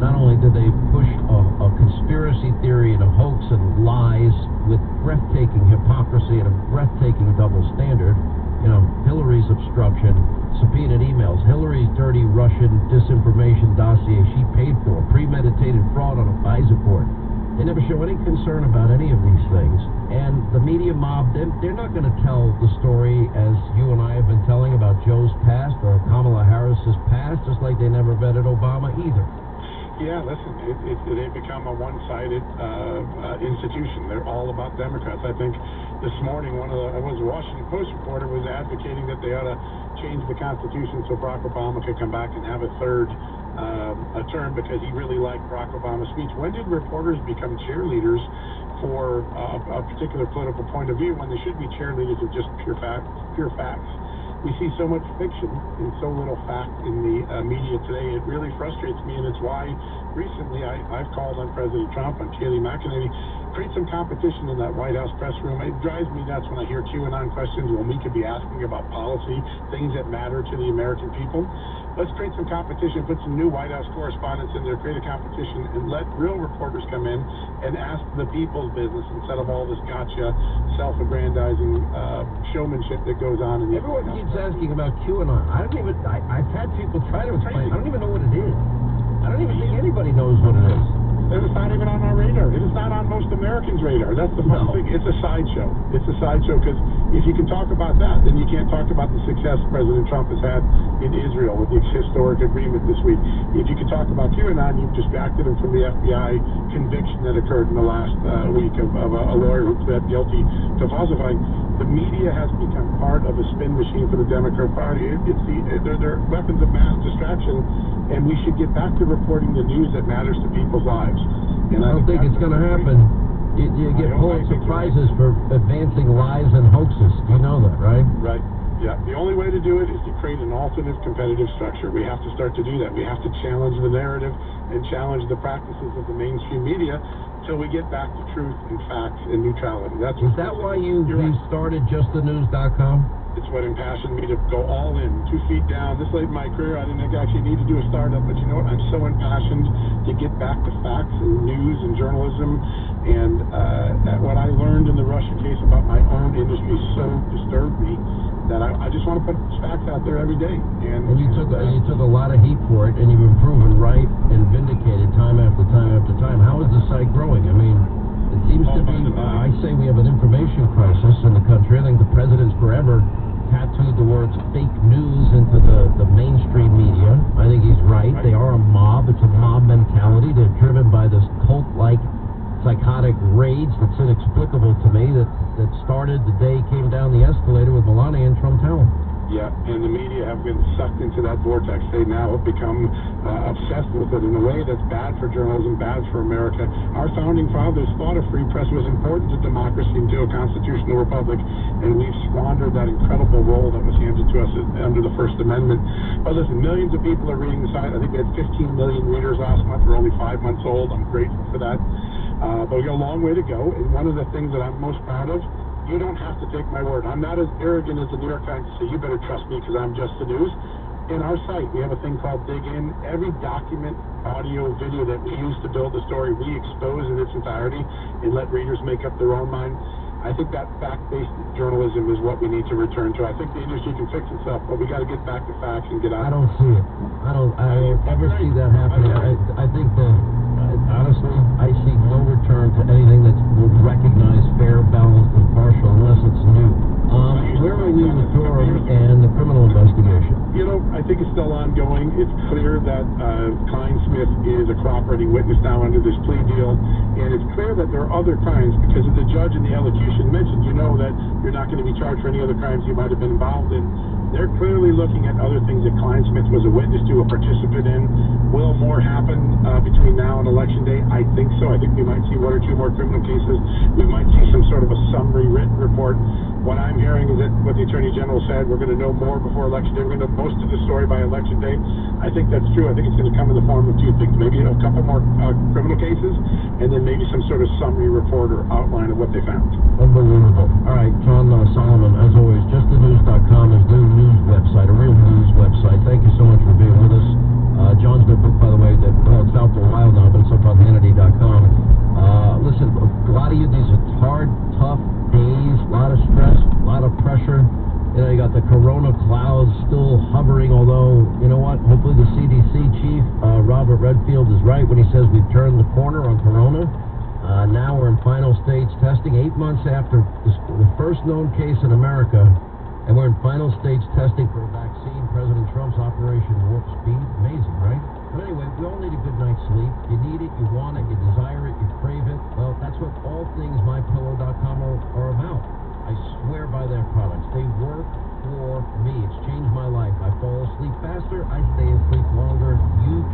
not only did they push a conspiracy theory and a hoax and lies with breathtaking hypocrisy and a breathtaking double standard, you know, Hillary's obstruction, subpoenaed emails, Hillary's dirty Russian disinformation dossier she paid for, premeditated fraud on a FISA court. They never show any concern about any of these things. And the media mob, they're not going to tell the story as you and I have been telling about Joe's past or Kamala Harris's past, just like they never vetted Obama either. Yeah, listen, they've become a one-sided institution. They're all about Democrats. I think this morning a Washington Post reporter was advocating that they ought to change the Constitution so Barack Obama could come back and have a third term because he really liked Barack Obama's speech. When did reporters become cheerleaders for a particular political point of view when they should be cheerleaders of just pure facts? We see so much fiction and so little fact in the media today. It really frustrates me, and it's why recently I've called on President Trump, on Kayleigh McEnany, create some competition in that White House press room. It drives me nuts when I hear QAnon questions when we could be asking about policy, things that matter to the American people. Let's create some competition, put some new White House correspondents in there, create a competition, and let real reporters come in and ask the people's business instead of all this gotcha, self-aggrandizing showmanship that goes on in the Everyone keeps asking about QAnon. I've had people try to explain. I don't even know what it is. I don't even think anybody knows what it is. It's not even on our radar. It is not on most Americans' radar. That's the fun thing. It's a sideshow. It's a sideshow because if you can talk about that, then you can't talk about the success President Trump has had in Israel with the historic agreement this week. If you can talk about QAnon, you've distracted him from the FBI conviction that occurred in the last week of a lawyer who pled guilty to falsifying. The media has become part of a spin machine for the Democrat Party. They're weapons of mass distraction, and we should get back to reporting the news that matters to people's lives. And I don't think it's going to happen. You get Pulitzer prizes for advancing lies and hoaxes. You know that, right? Right. Yeah. The only way to do it is to create an alternate competitive structure. We have to start to do that. We have to challenge the narrative and challenge the practices of the mainstream media until we get back to truth and facts and neutrality. Is that why you restarted justthenews.com? It's what impassioned me to go all in, 2 feet down. This late in my career, I didn't actually need to do a startup, but you know what? I'm so impassioned to get back to facts and news and journalism. And what I learned in the Russia case about my own industry so disturbed me that I just want to put facts out there every day. And you took a lot of heat for it, and you've been proven right and vindicated time after time after time. How is the site growing? I mean, it seems to be, I say we have an information crisis in the country. I think the president's forever tattooed the words fake news into the mainstream media. I think he's right. They are a mob. It's a mob mentality. They're driven by this cult-like psychotic rage that's inexplicable to me that started the day he came down the escalator with Melania and Trump Tower. Yeah, and the media have been sucked into that vortex. They now have become obsessed with it in a way that's bad for journalism, bad for America. Our founding fathers thought a free press was important to democracy and to a constitutional republic, and we've squandered that incredible role that was handed to us under the First Amendment. But listen, millions of people are reading the site. I think we had 15 million readers last month. We're only 5 months old. I'm grateful for that. But we got a long way to go, and one of the things that I'm most proud of, you don't have to take my word. I'm not as arrogant as the New York Times to say, you better trust me because I'm just the news. In our site, we have a thing called Dig In. Every document, audio, video that we use to build the story, we expose in its entirety and let readers make up their own mind. I think that fact-based journalism is what we need to return to. I think the industry can fix itself, but we got to get back to facts and get out. I don't see it. I don't ever see that happening. I think that, honestly, I see no return to anything that will recognize fair, balanced, and partial unless it's new. Where are we with Durham and the criminal investigation? You know, I think it's still ongoing. It's clear that Klein Smith is a cooperating witness now under this plea deal, and it's clear that there are other crimes because of the judge in the elocution mentioned, you know, that you're not going to be charged for any other crimes you might have been involved in. They're clearly looking at other things that Klein Smith was a witness to, a participant in. Will more happen between now and Election Day? I think so. I think we might see 1 or 2 more criminal cases. We might see some sort of a summary written report. What I'm hearing is that what the Attorney General said, we're going to know more before Election Day. We're going to know most of the story by Election Day. I think that's true. I think it's going to come in the form of 2 things. Maybe a couple more criminal cases, and then maybe some sort of summary report or outline of what they found. Unbelievable. All right, John Solomon, as always, justthenews.com is the news website, a real news website. Thank you so much for being with us. John's good book, by the way, it's out for a while. BillHannity.com. Listen, a lot of you, these are hard, tough days, a lot of stress, a lot of pressure. You know, you got the corona clouds still hovering, although, you know what, hopefully the CDC chief, Robert Redfield, is right when he says we've turned the corner on corona. Now we're in final stage testing, 8 months after the first known case in America, and we're in final stage testing for a vaccine, President Trump's Operation Warp Speed. Amazing, right? But anyway, we all need a good night's sleep. You need it, you want it, you desire it, you crave it. Well, that's what all things MyPillow.com are about. I swear by their products. They work for me. It's changed my life. I fall asleep faster. I stay asleep longer. You